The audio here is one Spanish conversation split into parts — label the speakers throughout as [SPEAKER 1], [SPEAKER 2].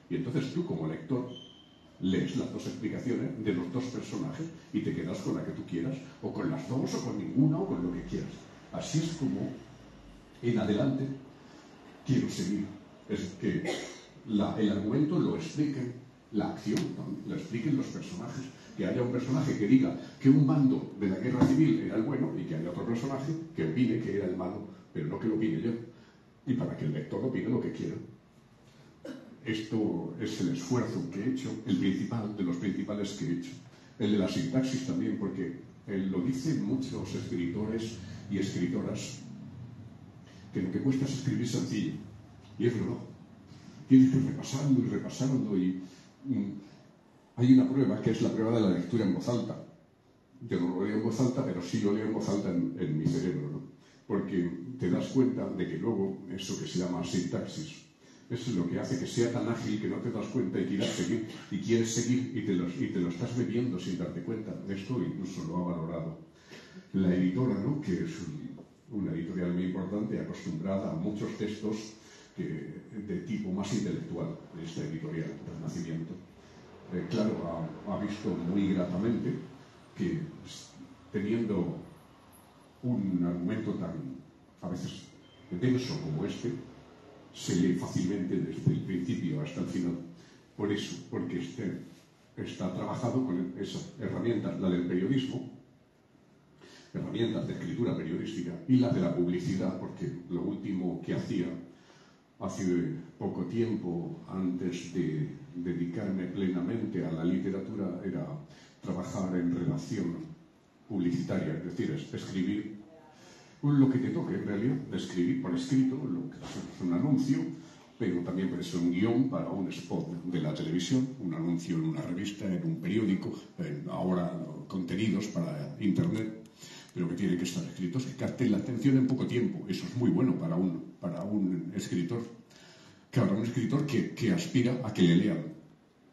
[SPEAKER 1] Y entonces tú, como lector, lees las dos explicaciones de los dos personajes y te quedas con la que tú quieras, o con las dos, o con ninguna, o con lo que quieras. Así es como, en adelante, quiero seguir. Es que el argumento lo expliquen, la acción también, lo expliquen los personajes. Que haya un personaje que diga que un bando de la guerra civil era el bueno y que haya otro personaje que opine que era el malo, pero no que lo opine yo. Y para que el lector opine lo que quiera. Esto es el esfuerzo que he hecho, el principal, de los principales que he hecho. El de la sintaxis también, porque lo dicen muchos escritores y escritoras, que lo que cuesta es escribir sencillo. Y es verdad. Tienes que ir repasando y repasando y... hay una prueba que es la prueba de la lectura en voz alta. Yo no lo leo en voz alta, pero sí lo leo en voz alta en mi cerebro, ¿no? Porque te das cuenta de que luego eso que se llama sintaxis es lo que hace que sea tan ágil que no te das cuenta y quieras seguir, y quieres seguir y te lo estás bebiendo sin darte cuenta. Esto incluso lo ha valorado la editora, ¿no? Que es una editorial muy importante, acostumbrada a muchos textos de tipo más intelectual, esta editorial, Renacimiento. Claro, ha visto muy gratamente que teniendo un argumento tan, a veces, denso como este, se lee fácilmente desde el principio hasta el final. Por eso, porque está trabajado con esas herramientas, la del periodismo, herramientas de escritura periodística, y la de la publicidad, porque lo último que hacía hace poco tiempo, antes de dedicarme plenamente a la literatura, era trabajar en redacción publicitaria, es decir, escribir lo que te toque, en realidad, escribir por escrito, lo que es un anuncio, pero también puede ser un guión para un spot de la televisión, un anuncio en una revista, en un periódico, ahora contenidos para internet, pero que tiene que estar escritos, que capten la atención en poco tiempo. Eso es muy bueno para un escritor. Claro, un escritor que aspira a que le lean.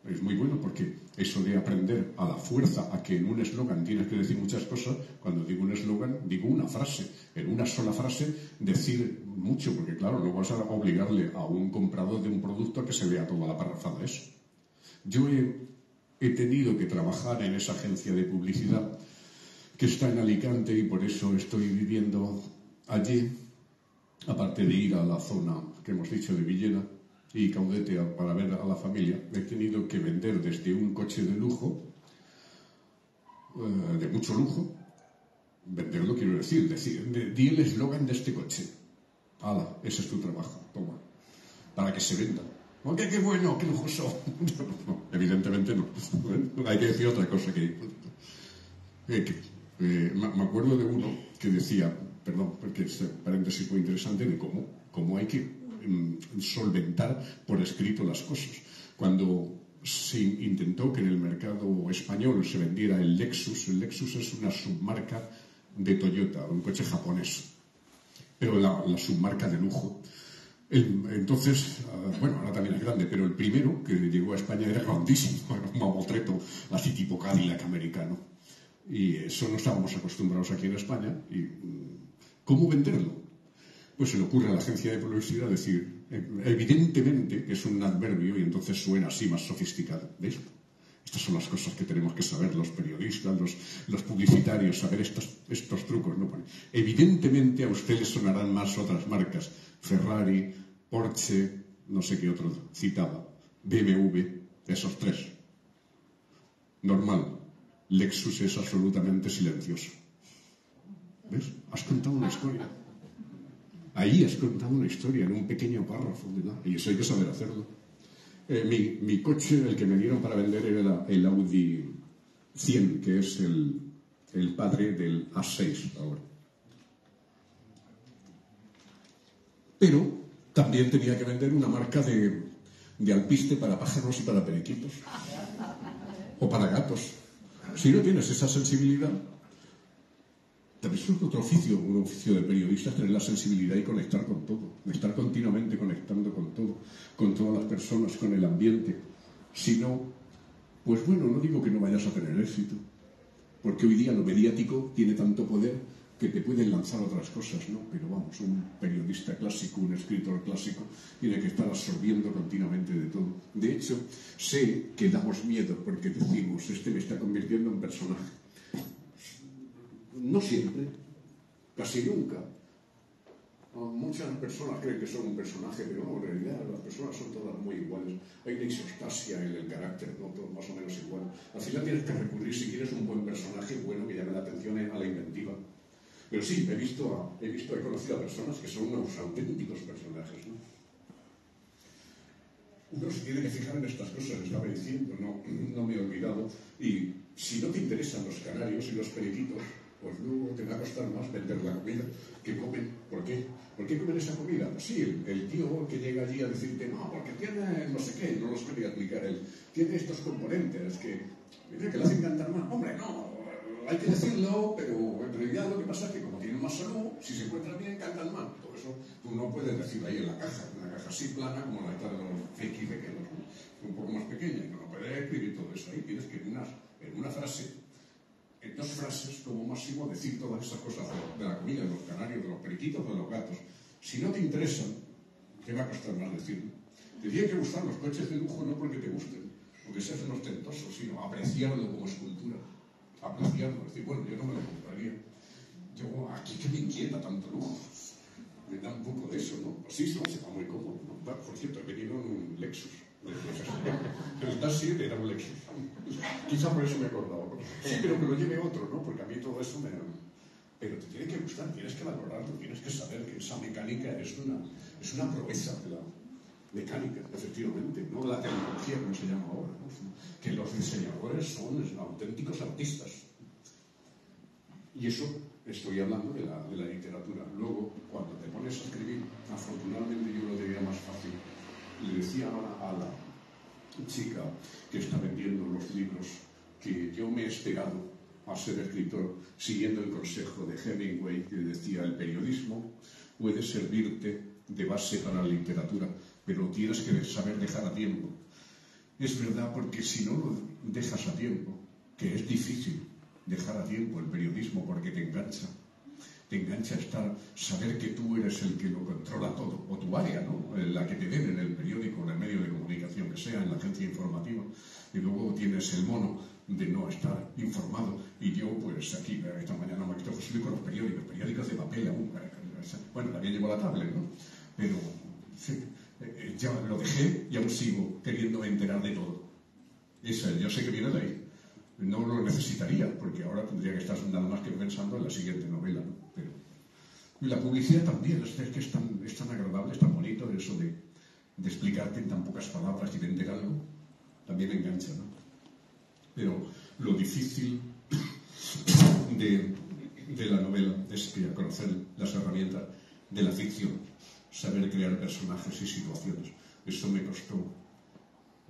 [SPEAKER 1] Es muy bueno porque eso de aprender a la fuerza a que en un eslogan tienes que decir muchas cosas, cuando digo un eslogan, digo una frase. En una sola frase decir mucho, porque claro, no vas a obligarle a un comprador de un producto a que se vea toda la parrafada eso. Yo he tenido que trabajar en esa agencia de publicidad que está en Alicante y por eso estoy viviendo allí, aparte de ir a la zona que hemos dicho de Villena y Caudete para ver a la familia. He tenido que vender desde un coche de lujo, de mucho lujo, venderlo quiero decir, di el eslogan de este coche. ¡Hala! Ese es tu trabajo, toma, para que se venda. ¡Qué bueno, qué lujoso! No, evidentemente no. Hay que decir otra cosa me acuerdo de uno que decía, perdón, porque este paréntesis muy interesante, de cómo hay que solventar por escrito las cosas. Cuando se intentó que en el mercado español se vendiera el Lexus es una submarca de Toyota, un coche japonés, pero la submarca de lujo. Entonces, bueno, ahora también es grande, pero el primero que llegó a España era grandísimo, era un mamotreto así tipo Cadillac americano. Y eso no estábamos acostumbrados aquí en España. ¿Y cómo venderlo? Pues se le ocurre a la agencia de publicidad decir, evidentemente que es un adverbio y entonces suena así más sofisticado. ¿Veis? Estas son las cosas que tenemos que saber los periodistas, los publicitarios, saber estos trucos, ¿no? Evidentemente a ustedes sonarán más otras marcas, Ferrari, Porsche, no sé qué otro citaba, BMW, esos tres. Normal. Lexus es absolutamente silencioso. ¿Ves? Has contado una historia. Ahí has contado una historia en un pequeño párrafo, ¿verdad? Y eso hay que saber hacerlo. Mi coche, el que me dieron para vender, era el Audi 100, que es el padre del A6 ahora. Pero también tenía que vender una marca de alpiste para pájaros y para periquitos. O para gatos. Si no tienes esa sensibilidad, también es otro oficio, un oficio de periodista, tener la sensibilidad y conectar con todo, estar continuamente conectando con todo, con todas las personas, con el ambiente. Si no, pues bueno, no digo que no vayas a tener éxito, porque hoy día lo mediático tiene tanto poder que te pueden lanzar otras cosas, ¿no? Pero vamos, un periodista clásico, un escritor clásico, tiene que estar absorbiendo continuamente de todo. De hecho, hecho, sé que damos miedo porque decimos, este me está convirtiendo en personaje. No siempre, casi nunca. Muchas personas creen que son un personaje, pero no, en realidad las personas son todas muy iguales. Hay una isostasia en el carácter, ¿no? Todo más o menos igual. Al final tienes que recurrir, si quieres un buen personaje, bueno, que llame la atención a la inventiva. Pero sí, he conocido a personas que son unos auténticos personajes, ¿no? Uno se tiene que fijar en estas cosas, estaba diciendo, no me he olvidado. Y si no te interesan los canarios y los periquitos, pues luego te va a costar más vender la comida que comen. ¿Por qué? ¿Por qué comer esa comida? Pues sí, el tío que llega allí a decirte, no, porque tiene no sé qué, no los quería explicar él, tiene estos componentes que le hacen cantar más. Hombre, no, hay que decirlo, pero en realidad lo que pasa es que como tienen más salud, si se encuentran bien, cantan más. Todo eso tú no puedes decirlo ahí en la caja, una caja así plana como la de los fake pequeños, ¿no? Un poco más pequeña, no puedes escribir todo eso ahí, tienes que en una frase, en dos frases, como máximo, decir todas estas cosas de la comida, de los canarios, de los periquitos, de los gatos. Si no te interesan, te va a costar más decirlo. Te tienen que gustar los coches de lujo no porque te gusten, porque seas un ostentoso, sino apreciarlo como escultura. Apreciarlo, decir, bueno, yo no me lo compraría. Yo, aquí que me inquieta tanto lujo. Me da un poco de eso, ¿no? Pues sí, se va muy cómodo, ¿no? Por cierto, he venido en un Lexus. El taxi era un Lexus. Quizá por eso me he acordado. Sí, pero que lo lleve otro, ¿no? Porque a mí todo eso me... Pero te tiene que gustar, tienes que valorarlo, tienes que saber que esa mecánica es una proeza de la mecánica, efectivamente, no la tecnología como se llama ahora, ¿no? Que los diseñadores son auténticos artistas. Y eso estoy hablando de la literatura. Luego, cuando te pones a escribir, afortunadamente yo lo diría más fácil. Le decía a la chica que está vendiendo los libros que yo me he esperado a ser escritor siguiendo el consejo de Hemingway, que decía: el periodismo puede servirte de base para la literatura, pero tienes que saber dejar a tiempo. Es verdad, porque si no lo dejas a tiempo, que es difícil dejar a tiempo el periodismo porque te engancha saber que tú eres el que lo controla todo, o tu área, ¿no? La que te den en el periódico, en el medio de comunicación que sea, en la agencia informativa, y luego tienes el mono de no estar informado. Y yo, pues aquí, esta mañana me he visto José Luis con los periódicos de papel aún. Bueno, también llevo la tablet, ¿no? Pero sí, ya lo dejé y aún sigo queriendo enterar de todo. Yo sé que viene de ahí. No lo necesitaría, porque ahora tendría que estar nada más que pensando en la siguiente novela, ¿no? Pero y la publicidad también, es que es tan agradable, es tan bonito eso de explicarte en tan pocas palabras y vender algo, también engancha, ¿no? Pero lo difícil de la novela es conocer las herramientas de la ficción, saber crear personajes y situaciones. Eso me costó.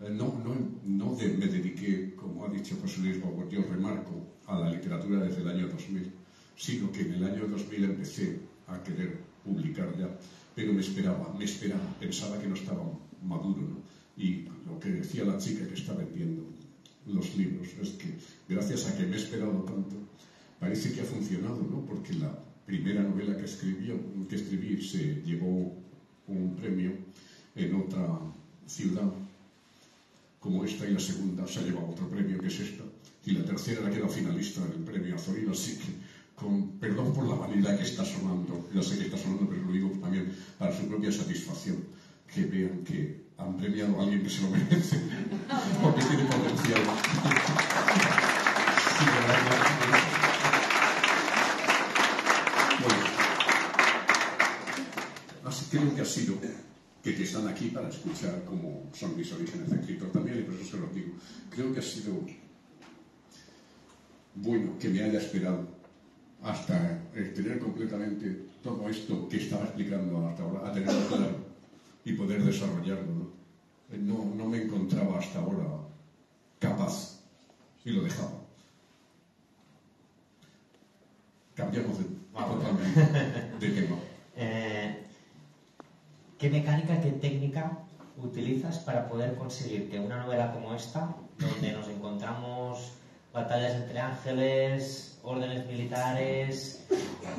[SPEAKER 1] Me dediqué, como ha dicho José Luis Bobot, yo remarco, a la literatura desde el año 2000, sino que en el año 2000 empecé a querer publicar ya, pero me esperaba, pensaba que no estaba maduro, ¿no? Y lo que decía la chica que está vendiendo los libros es que gracias a que me he esperado tanto, parece que ha funcionado, ¿no? Porque la primera novela que escribí se llevó un premio en otra ciudad como esta, y la segunda se ha llevado otro premio, que es esta, y la tercera la queda finalista en el premio Azorín. Así que, con perdón por la vanidad que está sonando, ya sé que está sonando, pero lo digo también para su propia satisfacción, que vean que han premiado a alguien que se lo merece, porque tiene potencial. Bueno, así creo que ha sido que están aquí para escuchar cómo son mis orígenes de escritor también, y por eso se lo digo. Creo que ha sido bueno que me haya esperado hasta tener completamente todo esto que estaba explicando hasta ahora, a tenerlo claro y poder desarrollarlo, ¿no? No me encontraba hasta ahora capaz y lo dejaba. Cambiamos de tema.
[SPEAKER 2] ¿Qué mecánica, qué técnica utilizas para poder conseguir que una novela como esta, donde nos encontramos batallas entre ángeles, órdenes militares,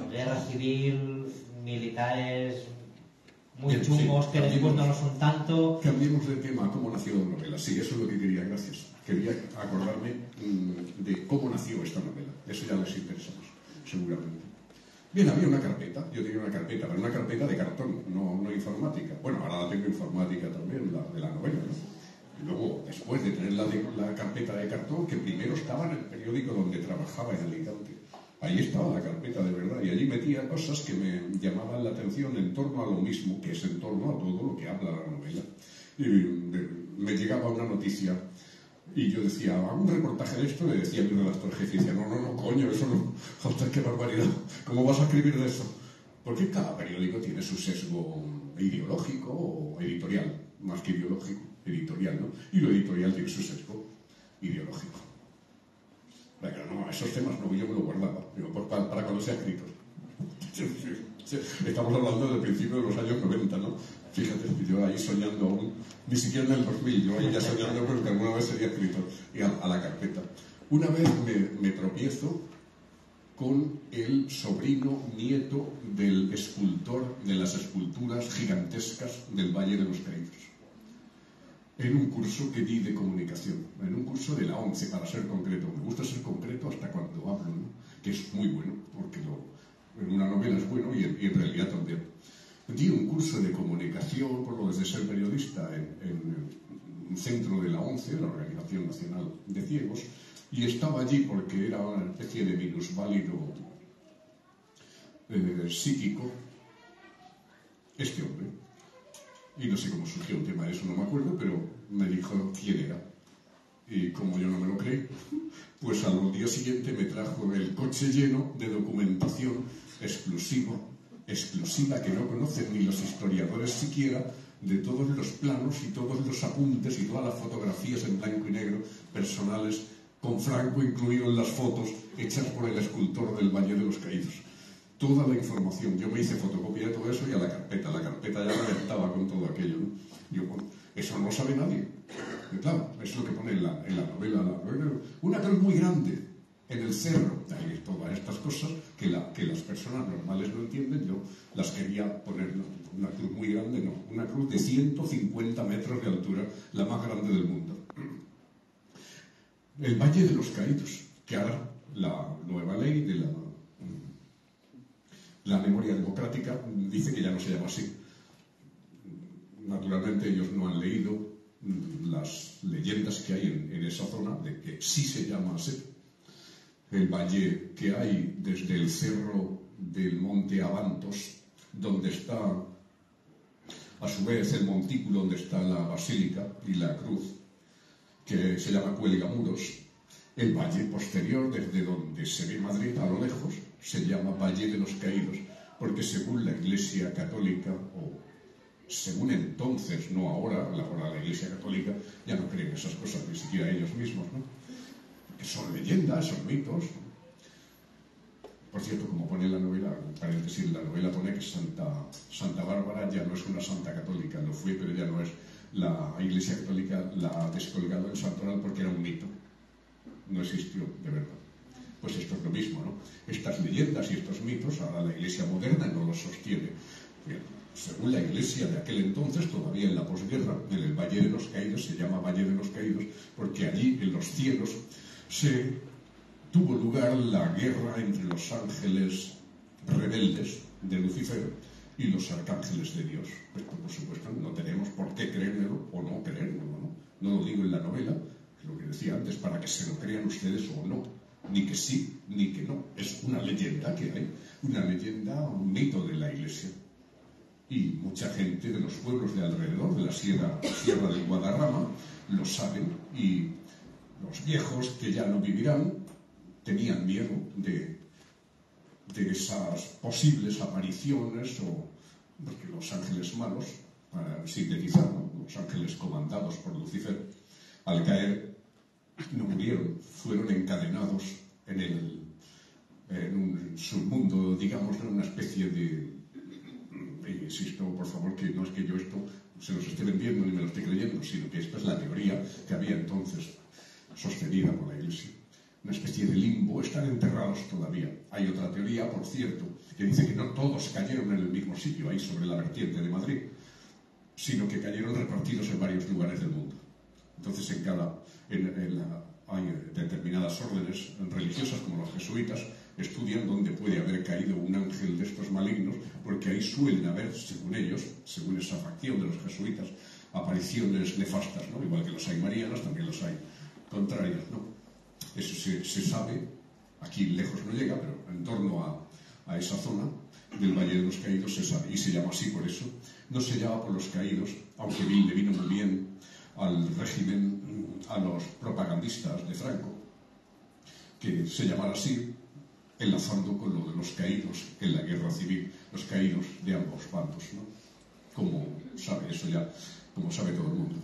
[SPEAKER 2] guerra civil, militares muy chungos, que después no lo son tanto.
[SPEAKER 1] Cambiemos de tema, ¿cómo nació la novela? Sí, eso es lo que quería, gracias. Quería acordarme de cómo nació esta novela. Eso ya les interesa más, seguramente. Bien, había una carpeta, yo tenía una carpeta, pero una carpeta de cartón, no informática. Bueno, ahora la tengo informática también, la de la novela, ¿no? Y luego, después de tener la carpeta de cartón, que primero estaba en el periódico donde trabajaba en Alicante. Ahí estaba la carpeta de verdad, y allí metía cosas que me llamaban la atención en torno a lo mismo, que es en torno a todo lo que habla la novela. Y me llegaba una noticia, y yo decía, ¿un reportaje de esto? Le decía a mi redactor jefe, y decía, no, coño, eso no, ¡ostras, qué barbaridad! ¿Cómo vas a escribir de eso? Porque cada periódico tiene su sesgo ideológico o editorial, más que ideológico, editorial, ¿no? Y lo editorial tiene su sesgo ideológico. Pero no, esos temas no, yo me lo guardaba, digo, para cuando sea escrito. Estamos hablando del principio de los años 90, ¿no? Fíjate, yo ahí soñando aún, ni siquiera en el 2000, yo ahí ya soñando porque alguna vez sería escritor, y a la carpeta. Una vez me tropiezo con el sobrino nieto del escultor de las esculturas gigantescas del Valle de los Caídos, en un curso que di de comunicación, en un curso de la 11, para ser concreto. Me gusta ser concreto hasta cuando hablo, ¿no? Que es muy bueno, porque en una novela es bueno y en realidad también. Di un curso de comunicación, por lo de ser periodista, en un centro de la 11, la Organización Nacional de Ciegos, y estaba allí porque era una especie de minusválido psíquico, este hombre. Y no sé cómo surgió el tema de eso, no me acuerdo, pero me dijo quién era. Y como yo no me lo creí, pues al día siguiente me trajo el coche lleno de documentación exclusiva que no conocen ni los historiadores siquiera, de todos los planos y todos los apuntes y todas las fotografías en blanco y negro personales, con Franco incluido en las fotos hechas por el escultor del Valle de los Caídos. Toda la información, yo me hice fotocopia de todo eso y a la carpeta ya reventaba con todo aquello, ¿no? Yo, bueno, eso no lo sabe nadie. Y claro, es lo que pone en la novela. Una cruz muy grande en el cerro, hay todas estas cosas que las personas normales no entienden. Yo las quería poner, no, una cruz muy grande, no, una cruz de 150 metros de altura, la más grande del mundo. El Valle de los Caídos, que ahora la nueva ley de la memoria democrática dice que ya no se llama así. Naturalmente ellos no han leído las leyendas que hay en esa zona de que sí se llama así. El valle que hay desde el cerro del monte Abantos, donde está a su vez el montículo donde está la basílica y la cruz, que se llama Cuelgamuros. El valle posterior, desde donde se ve Madrid a lo lejos, se llama Valle de los Caídos, porque según la Iglesia Católica, o según entonces, no ahora, la Iglesia Católica ya no creen esas cosas, ni siquiera ellos mismos, ¿no? Que son leyendas, son mitos. Por cierto, como pone en la novela, en paréntesis, la novela pone que Santa Bárbara ya no es una santa católica, lo fue, pero ya no es. La Iglesia Católica la ha descolgado en Santoral porque era un mito. No existió, de verdad. Pues esto es lo mismo, ¿no? Estas leyendas y estos mitos, ahora la Iglesia moderna no los sostiene. Bien, según la Iglesia de aquel entonces, todavía en la posguerra, en el Valle de los Caídos, se llama Valle de los Caídos, porque allí, en los cielos, se tuvo lugar la guerra entre los ángeles rebeldes de Lucifer y los arcángeles de Dios. Esto, por supuesto, no tenemos por qué creérmelo o no creérmelo, ¿no? No lo digo en la novela, lo que decía antes, para que se lo crean ustedes o no, ni que sí, ni que no. Es una leyenda que hay, una leyenda, un mito de la Iglesia. Y mucha gente de los pueblos de alrededor, de la sierra del Guadarrama, lo saben, y los viejos que ya no vivirán tenían miedo de esas posibles apariciones, o porque los ángeles malos, para sintetizar, ¿no? Los ángeles comandados por Lucifer, al caer no murieron, fueron encadenados en un submundo, digamos, en una especie de... Insisto, por favor, que no es que yo esto se los esté vendiendo ni me lo esté creyendo, sino que esta es la teoría que había entonces sostenida por la Iglesia. Una especie de limbo, están enterrados todavía. Hay otra teoría, por cierto, que dice que no todos cayeron en el mismo sitio, ahí sobre la vertiente de Madrid, sino que cayeron repartidos en varios lugares del mundo. Entonces hay determinadas órdenes religiosas, como los jesuitas, estudian dónde puede haber caído un ángel de estos malignos, porque ahí suelen haber, según ellos, según esa facción de los jesuitas, apariciones nefastas, ¿no? Igual que los hay marianas, también los hay contrarias, ¿no? Eso se sabe, aquí lejos no llega, pero en torno a esa zona del Valle de los Caídos se sabe, y se llama así por eso. No se llama por los caídos, aunque le vino muy bien al régimen, a los propagandistas de Franco, que se llamara así, enlazando con lo de los caídos en la guerra civil, los caídos de ambos bandos, ¿no? Como sabe, eso ya, como sabe todo el mundo.